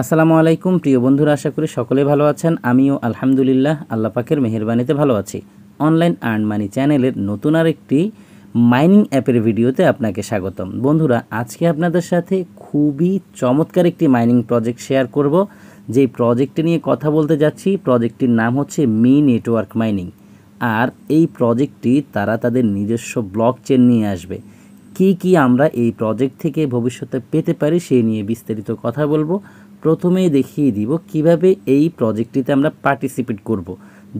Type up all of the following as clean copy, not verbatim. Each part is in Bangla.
আসসালামু আলাইকুম প্রিয় বন্ধুরা, আশা করি সকলে ভালো আছেন। আমিও আলহামদুলিল্লাহ আল্লাহ পাকের মেহেরবানিতে ভালো আছি। অনলাইন আর্ন মানি চ্যানেলের নতুন আরেকটি মাইনিং অ্যাপের ভিডিওতে আপনাকে স্বাগতম। বন্ধুরা, আজকে আপনাদের সাথে খুবই চমৎকার একটি মাইনিং প্রজেক্ট শেয়ার করব। যেই প্রজেক্টটি নিয়ে কথা বলতে যাচ্ছি, প্রজেক্টটির নাম হচ্ছে মি নেটওয়ার্ক মাইনিং। আর এই প্রজেক্টটি তারা তাদের নিজস্ব ব্লক চেন নিয়ে আসবে। কি আমরা এই প্রজেক্ট থেকে ভবিষ্যতে পেতে পারি সেই নিয়ে বিস্তারিত কথা বলবো। প্রথমেই দেখিয়ে দিব কিভাবে এই প্রজেক্টটিতে আমরা পার্টিসিপেট করব।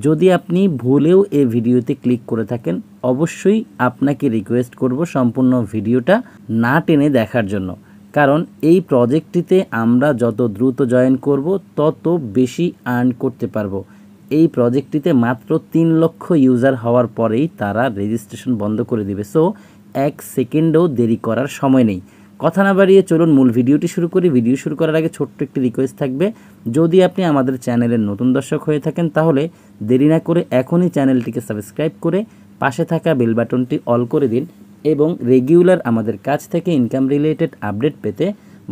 যদি আপনি ভুলেও এই ভিডিওতে ক্লিক করে থাকেন, অবশ্যই আপনাকে রিকোয়েস্ট করব সম্পূর্ণ ভিডিওটা না টেনে দেখার জন্য। কারণ এই প্রজেক্টটিতে আমরা যত দ্রুত জয়েন করব তত বেশি আর্ন করতে পারবো। এই প্রজেক্টটিতে মাত্র 3 লক্ষ ইউজার হওয়ার পরেই তারা রেজিস্ট্রেশন বন্ধ করে দিবে। সো 1 সেকেন্ডও দেরি করার সময় নেই। কথা না বাড়িয়ে চলুন মূল ভিডিওটি শুরু করি। ভিডিও শুরু করার আগে ছোট্ট একটি রিকোয়েস্ট থাকবে, যদি আপনি আমাদের চ্যানেলের নতুন দর্শক হয়ে থাকেন তাহলে দেরি না করে এখনই চ্যানেলটিকে সাবস্ক্রাইব করে পাশে থাকা বেল বাটনটি অল করে দিন এবং রেগুলার আমাদের কাছ থেকে ইনকাম রিলেটেড আপডেট পেতে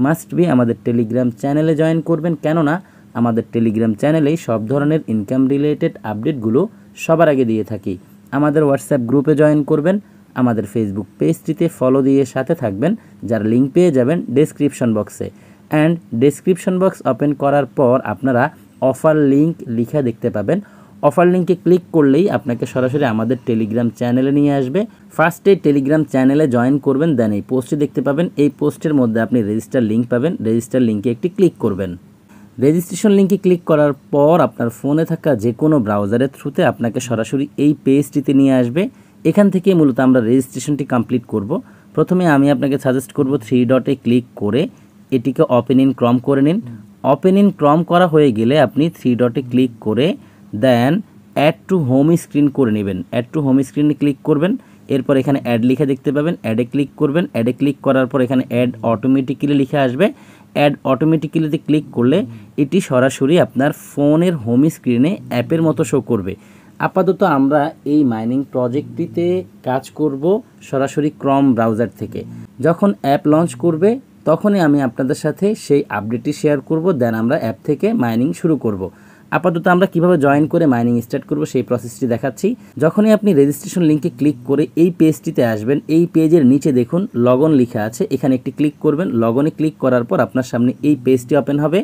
মাস্ট বি আমাদের টেলিগ্রাম চ্যানেলে জয়েন করবেন। কেননা আমাদের টেলিগ্রাম চ্যানেলেই সব ধরনের ইনকাম রিলেটেড আপডেটগুলো সবার আগে দিয়ে থাকি। আমাদের হোয়াটসঅ্যাপ গ্রুপে জয়েন করবেন, আমাদের ফেসবুক পেজটিতে ফলো দিয়ে সাথে থাকবেন, যার লিঙ্ক পেয়ে যাবেন ডেসক্রিপশন বক্সে। অ্যান্ড ডেসক্রিপশন বক্স ওপেন করার পর আপনারা অফার লিঙ্ক লিখা দেখতে পাবেন। অফার লিঙ্কে ক্লিক করলেই আপনাকে সরাসরি আমাদের টেলিগ্রাম চ্যানেলে নিয়ে আসবে। ফার্স্টে টেলিগ্রাম চ্যানেলে জয়েন করবেন, দেন এই পোস্টটি দেখতে পাবেন। এই পোস্টের মধ্যে আপনি রেজিস্টার লিঙ্ক পাবেন, রেজিস্টার লিঙ্কে একটি ক্লিক করবেন। রেজিস্ট্রেশন লিঙ্কে ক্লিক করার পর আপনার ফোনে থাকা যে কোনো ব্রাউজারের থ্রুতে আপনাকে সরাসরি এই পেজটিতে নিয়ে আসবে। এখান থেকে মূলত আমরা রেজিস্ট্রেশনটি কমপ্লিট করব। প্রথমে আমি আপনাকে সাজেস্ট করব 3 ডটে ক্লিক করে এটিকে ওপেন ইন ক্রম করে নিন। ওপেন ইন ক্রম করা হয়ে গেলে আপনি 3 ডটে ক্লিক করে দেন অ্যাড টু হোম স্ক্রিন করে নেবেন। অ্যাড টু হোম স্ক্রিনে ক্লিক করবেন। এরপর এখানে অ্যাড লিখে দেখতে পাবেন, অ্যাডে ক্লিক করবেন। অ্যাডে ক্লিক করার পর এখানে অ্যাড অটোমেটিক্যালি লিখে আসবে। অ্যাড অটোমেটিক্যালিতে ক্লিক করলে এটি সরাসরি আপনার ফোনের হোম স্ক্রিনে অ্যাপের মতো শো করবে। আপাতত আমরা এই মাইনিং প্রজেক্টটিতে কাজ করব সরাসরি ক্রম ব্রাউজার থেকে। যখন অ্যাপ লঞ্চ করবে তখনই আমি আপনাদের সাথে সেই আপডেটটি শেয়ার করব, দেন আমরা অ্যাপ থেকে মাইনিং শুরু করব। আপাতত আমরা কিভাবে জয়েন করে মাইনিং স্টার্ট করব সেই প্রসেসটি দেখাচ্ছি। যখনই আপনি রেজিস্ট্রেশন লিঙ্কে ক্লিক করে এই পেজটিতে আসবেন, এই পেজের নিচে দেখুন লগন লেখা আছে, এখানে একটি ক্লিক করবেন। লগনে ক্লিক করার পর আপনার সামনে এই পেজটি ওপেন হবে।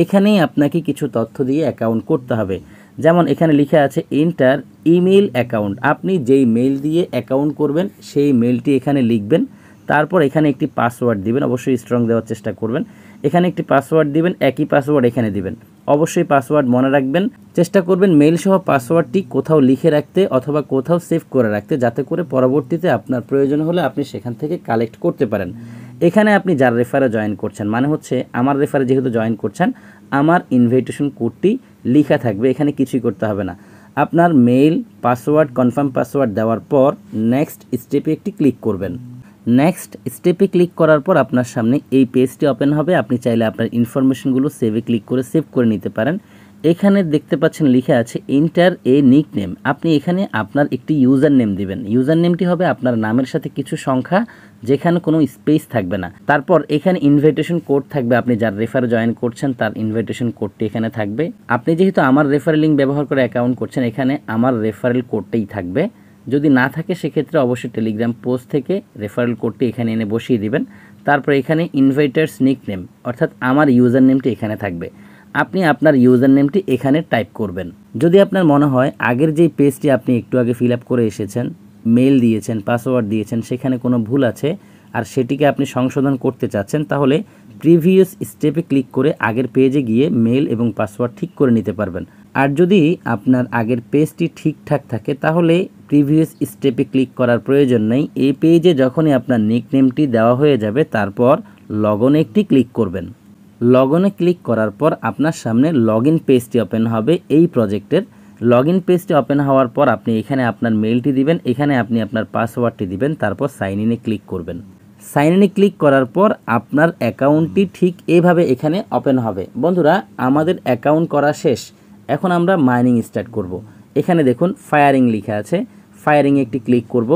এখানেই আপনাকে কিছু তথ্য দিয়ে অ্যাকাউন্ট করতে হবে। যেমন এখানে লেখা আছে এন্টার ইমেল অ্যাকাউন্ট। আপনি যেই মেল দিয়ে অ্যাকাউন্ট করবেন সেই মেলটি এখানে লিখবেন। তারপর এখানে একটি পাসওয়ার্ড দিবেন, অবশ্যই স্ট্রং দেওয়ার চেষ্টা করবেন। এখানে একটি পাসওয়ার্ড দিবেন, একই পাসওয়ার্ড এখানে দিবেন। অবশ্যই পাসওয়ার্ড মনে রাখবেন, চেষ্টা করবেন মেল সহ পাসওয়ার্ডটি কোথাও লিখে রাখতে অথবা কোথাও সেভ করে রাখতে, যাতে করে পরবর্তীতে আপনার প্রয়োজন হলে আপনি সেখান থেকে কালেক্ট করতে পারেন। এখানে আপনি যার রেফারে জয়েন করছেন, মানে হচ্ছে আমার রেফারে যেহেতু জয়েন করছেন, আমার ইনভাইটেশন কোডটি লেখা থাকবে, এখানে কিছুই করতে হবে না। আপনার মেইল পাসওয়ার্ড কনফার্ম পাসওয়ার্ড দেওয়ার পর নেক্সট স্টেপে একটি ক্লিক করবেন। নেক্সট স্টেপে ক্লিক করার পর আপনার সামনে এই পেজটি ওপেন হবে। আপনি চাইলে আপনার ইনফরমেশনগুলো সেভে ক্লিক করে সেভ করে নিতে পারেন। এখানে দেখতে পাচ্ছেন লেখা আছে এন্টার এ নিক নেম। আপনি এখানে আপনার একটি ইউজার নেম দিবেন। ইউজার নেমটি হবে আপনার নামের সাথে কিছু সংখ্যা, যেখানে কোনো স্পেস থাকবে না। তারপর এখানে ইনভাইটেশন কোড থাকবে, আপনি যার রেফারে জয়েন করছেন তার ইনভাইটেশন কোডটি এখানে থাকবে। আপনি যেহেতু আমার রেফারেল লিঙ্ক ব্যবহার করে অ্যাকাউন্ট করছেন, এখানে আমার রেফারেল কোডটাই থাকবে। যদি না থাকে সেক্ষেত্রে অবশ্যই টেলিগ্রাম পোস্ট থেকে রেফারেল কোডটি এখানে এনে বসিয়ে দিবেন। তারপর এখানে ইনভাইটার্স নিক নেম, অর্থাৎ আমার ইউজার নেমটি এখানে থাকবে। আপনি আপনার ইউজার নেমটি এখানে টাইপ করবেন। যদি আপনার মনে হয় আগের যেই পেজটি আপনি একটু আগে ফিল আপ করে এসেছেন, মেল দিয়েছেন, পাসওয়ার্ড দিয়েছেন, সেখানে কোনো ভুল আছে আর সেটিকে আপনি সংশোধন করতে চাচ্ছেন, তাহলে প্রিভিয়াস স্টেপে ক্লিক করে আগের পেজে গিয়ে মেল এবং পাসওয়ার্ড ঠিক করে নিতে পারবেন। আর যদি আপনার আগের পেজটি ঠিকঠাক থাকে তাহলে প্রিভিয়াস স্টেপে ক্লিক করার প্রয়োজন নেই। এই পেজে যখনই আপনার নিকনেমটি দেওয়া হয়ে যাবে তারপর লগনে একটি ক্লিক করবেন। লগনে ক্লিক করার পর আপনার সামনে লগইন পেজটি ওপেন হবে এই প্রজেক্টের। লগইন পেজটি ওপেন হওয়ার পর আপনি এখানে আপনার মেলটি দিবেন, এখানে আপনি আপনার পাসওয়ার্ডটি দিবেন, তারপর সাইন ইনে ক্লিক করবেন। সাইন ইনে ক্লিক করার পর আপনার অ্যাকাউন্টটি ঠিক এইভাবে এখানে ওপেন হবে। বন্ধুরা, আমাদের অ্যাকাউন্ট করা শেষ, এখন আমরা মাইনিং স্টার্ট করব। এখানে দেখুন ফায়ারিং লেখা আছে, ফায়ারিংয়ে একটি ক্লিক করব।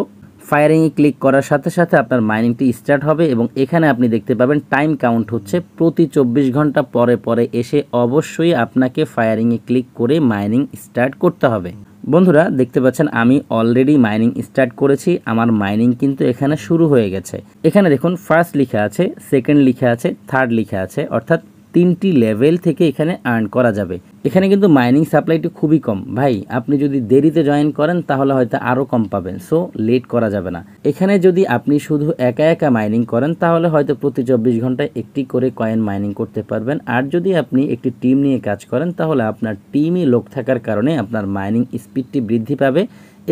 ফায়ারিংয়ে ক্লিক করার সাথে সাথে আপনার মাইনিংটি স্টার্ট হবে এবং এখানে আপনি দেখতে পাবেন টাইম কাউন্ট হচ্ছে প্রতি 24 ঘন্টা পরে পরে এসে অবশ্যই আপনাকে ফায়ারিংয়ে ক্লিক করে মাইনিং স্টার্ট করতে হবে। বন্ধুরা দেখতে পাচ্ছেন আমি অলরেডি মাইনিং স্টার্ট করেছি, আমার মাইনিং কিন্তু এখানে শুরু হয়ে গেছে। এখানে দেখুন ফার্স্ট লেখা আছে, সেকেন্ড লেখা আছে, থার্ড লেখা আছে, অর্থাৎ 3টি লেভেল থেকে এখানে আর্ন করা যাবে। এখানে কিন্তু মাইনিং সাপ্লাইটি খুবই কম ভাই, আপনি যদি দেরিতে জয়েন করেন তাহলে হয়তো আরও কম পাবেন, সো লেট করা যাবে না। এখানে যদি আপনি শুধু একা একা মাইনিং করেন তাহলে হয়তো প্রতি 24 ঘন্টায় একটি করে কয়েন মাইনিং করতে পারবেন। আর যদি আপনি একটি টিম নিয়ে কাজ করেন তাহলে আপনার টিমই লোক থাকার কারণে আপনার মাইনিং স্পিডটি বৃদ্ধি পাবে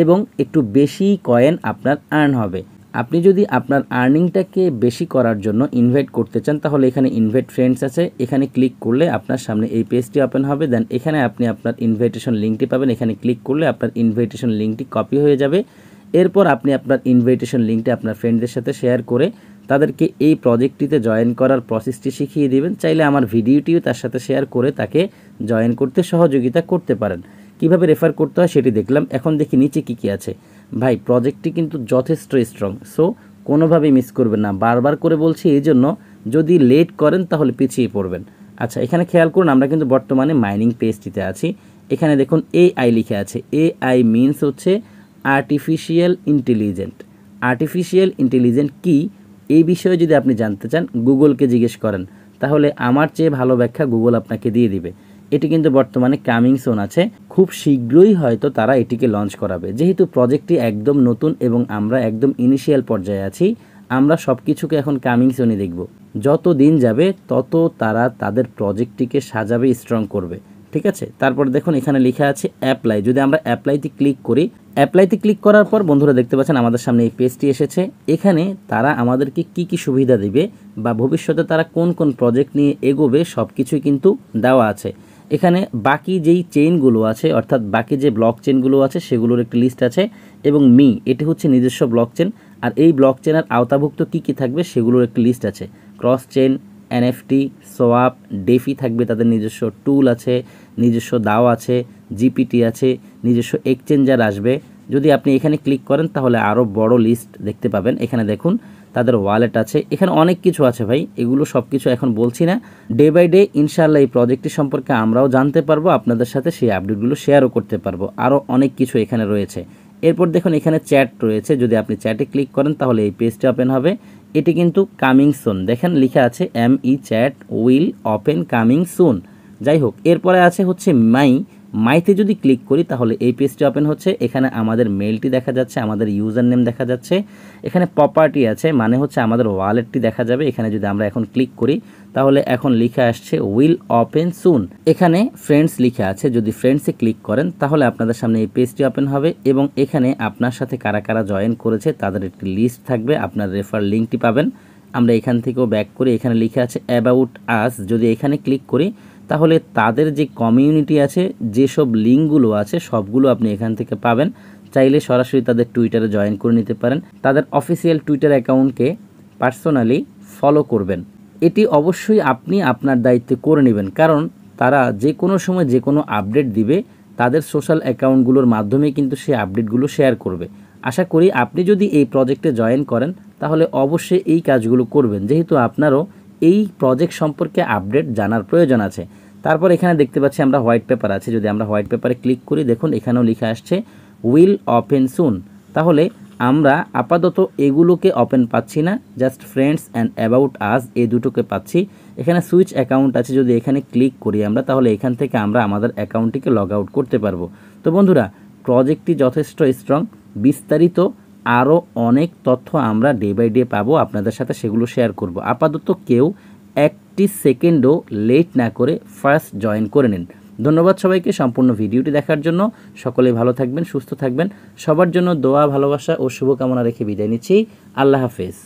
এবং একটু বেশি কয়েন আপনার আর্ন হবে। আপনি যদি আপনার আর্নিংটাকে বেশি করার জন্য ইনভাইট করতে চান তাহলে এখানে ইনভাইট ফ্রেন্ডস আছে, এখানে ক্লিক করলে আপনার সামনে এই পেজটি ওপেন হবে। দেন এখানে আপনি আপনার ইনভাইটেশন লিঙ্কটি পাবেন, এখানে ক্লিক করলে আপনার ইনভাইটেশন লিঙ্কটি কপি হয়ে যাবে। এরপর আপনি আপনার ইনভাইটেশন লিঙ্কটি আপনার ফ্রেন্ডদের সাথে শেয়ার করে তাদেরকে এই প্রজেক্টটিতে জয়েন করার প্রসেসটি শিখিয়ে দিবেন। চাইলে আমার ভিডিওটিও তার সাথে শেয়ার করে তাকে জয়েন করতে সহযোগিতা করতে পারেন। কিভাবে রেফার করতে হয় সেটি দেখলাম, এখন দেখি নিচে কী আছে। ভাই প্রজেক্টটি কিন্তু যথেষ্ট স্ট্রং, সো কোনোভাবেই মিস করবেন না। বারবার করে বলছি এই জন্য, যদি লেট করেন তাহলে পিছিয়ে পড়বেন। আচ্ছা এখানে খেয়াল করুন, আমরা কিন্তু বর্তমানে মাইনিং পেজটিতে আছি। এখানে দেখুন এআই লিখে আছে, এআই মিনস হচ্ছে আর্টিফিশিয়াল ইন্টেলিজেন্ট। আর্টিফিশিয়াল ইন্টেলিজেন্ট কি এই বিষয়ে যদি আপনি জানতে চান গুগলকে জিজ্ঞেস করেন, তাহলে আমার চেয়ে ভালো ব্যাখ্যা গুগল আপনাকে দিয়ে দিবে। এটি কিন্তু বর্তমানে কামিং সুন আছে, খুব শীঘ্রই হয়তো তারা এটিকে লঞ্চ করাবে। যেহেতু প্রজেক্টটি একদম নতুন এবং আমরা একদম ইনিশিয়াল পর্যায়ে আছি, আমরা সব কিছুকে এখন কামিং সুনই দেখব। যত দিন যাবে তত তারা তাদের প্রজেক্টটিকে সাজাবে, স্ট্রং করবে, ঠিক আছে। তারপর দেখুন এখানে লেখা আছে অ্যাপ্লাই। যদি আমরা অ্যাপ্লাইতে ক্লিক করি, অ্যাপ্লাইতে ক্লিক করার পর বন্ধুরা দেখতে পাচ্ছেন আমাদের সামনে এই পেজটি এসেছে। এখানে তারা আমাদেরকে কি কি সুবিধা দিবে বা ভবিষ্যতে তারা কোন কোন প্রজেক্ট নিয়ে এগোবে সব কিছুই কিন্তু দেওয়া আছে। এখানে বাকি যেই চেইনগুলো আছে, অর্থাৎ বাকি যে ব্লক চেইনগুলো আছে সেগুলোর একটি লিস্ট আছে এবং এটি হচ্ছে নিজস্ব ব্লক চেইন। আর এই ব্লক চেইনের আওতাভুক্ত কি কি থাকবে সেগুলোর একটি লিস্ট আছে। Cross chain, NFT, swap, DeFi থাকবে, তাদের নিজস্ব টুল আছে, নিজস্ব দাও আছে, জিপিটি আছে, নিজস্ব এক্সচেঞ্জার আসবে। যদি আপনি এখানে ক্লিক করেন তাহলে আরও বড় লিস্ট দেখতে পাবেন। এখানে দেখুন তাদের ওয়ালেট আছে, এখানে অনেক কিছু আছে ভাই, এগুলো সব কিছু এখন বলছি না। ডে বাই ডে ইনশাআল্লাহ এই প্রজেক্টটি সম্পর্কে আমরাও জানতে পারবো, আপনাদের সাথে সেই আপডেটগুলো শেয়ারও করতে পারবো। আরও অনেক কিছু এখানে রয়েছে। এরপর দেখুন এখানে চ্যাট রয়েছে, যদি আপনি চ্যাটে ক্লিক করেন তাহলে এই পেজটি ওপেন হবে। এটি কিন্তু কামিং সুন, দেখেন লেখা আছে chat will open coming soon. যাই হোক, এরপরে আছে হচ্ছে মাইতে যদি ক্লিক করি তাহলে এই পেজটি ওপেন হচ্ছে। এখানে আমাদের মেলটি দেখা যাচ্ছে, আমাদের ইউজার নেম দেখা যাচ্ছে, এখানে প্রপার্টি আছে মানে হচ্ছে আমাদের ওয়ালেটটি দেখা যাবে। এখানে যদি আমরা এখন ক্লিক করি তাহলে এখন লিখে আসছে উইল ওপেন সুন। এখানে ফ্রেন্ডস লিখে আছে, যদি ফ্রেন্ডসে ক্লিক করেন তাহলে আপনাদের সামনে এই পেজটি ওপেন হবে এবং এখানে আপনার সাথে কারা কারা জয়েন করেছে তাদের একটি লিস্ট থাকবে, আপনার রেফার লিঙ্কটি পাবেন। আমরা এখান থেকেও ব্যাক করি, এখানে লিখে আছে অ্যাবাউট আস। যদি এখানে ক্লিক করি তাহলে তাদের যে কমিউনিটি আছে, যেসব লিঙ্কগুলো আছে সবগুলো আপনি এখান থেকে পাবেন। চাইলে সরাসরি তাদের টুইটারে জয়েন করে নিতে পারেন, তাদের অফিসিয়াল টুইটার অ্যাকাউন্টকে পার্সোনালি ফলো করবেন। এটি অবশ্যই আপনি আপনার দায়িত্বে করে নেবেন, কারণ তারা যে কোনো সময় যে কোনো আপডেট দিবে, তাদের সোশ্যাল অ্যাকাউন্টগুলোর মাধ্যমে কিন্তু সেই আপডেটগুলো শেয়ার করবে। আশা করি আপনি যদি এই প্রজেক্টে জয়েন করেন তাহলে অবশ্যই এই কাজগুলো করবেন, যেহেতু আপনারও এই প্রজেক্ট সম্পর্কে আপডেট জানার প্রয়োজন আছে। তারপর এখানে দেখতে পাচ্ছি আমরা হোয়াইট পেপার আছে, যদি আমরা হোয়াইট পেপারে ক্লিক করি দেখুন এখানেও লেখা আসছে উইল ওপেন সুন। তাহলে আমরা আপাতত এগুলোকে ওপেন পাচ্ছি না, just friends and about us এই দুটোকে পাচ্ছি। এখানে সুইচ অ্যাকাউন্ট আছে, যদি এখানে ক্লিক করি আমরা তাহলে এখান থেকে আমরা আমাদের অ্যাকাউন্টটিকে লগ আউট করতে পারবো। তো বন্ধুরা প্রজেক্টটি যথেষ্ট স্ট্রং, বিস্তারিত আরও অনেক তথ্য আমরা ডে বাই ডে পাবো, আপনাদের সাথে সেগুলো শেয়ার করব। আপাতত কেউ একটি সেকেন্ডও লেট না করে ফার্স্ট জয়েন করে নিন। ধন্যবাদ সবাইকে সম্পূর্ণ ভিডিওটি দেখার জন্য। সকলেই ভালো থাকবেন, সুস্থ থাকবেন। সবার জন্য দোয়া, ভালোবাসা ও শুভকামনা রেখে বিদায় নিচ্ছি। আল্লাহ হাফেজ।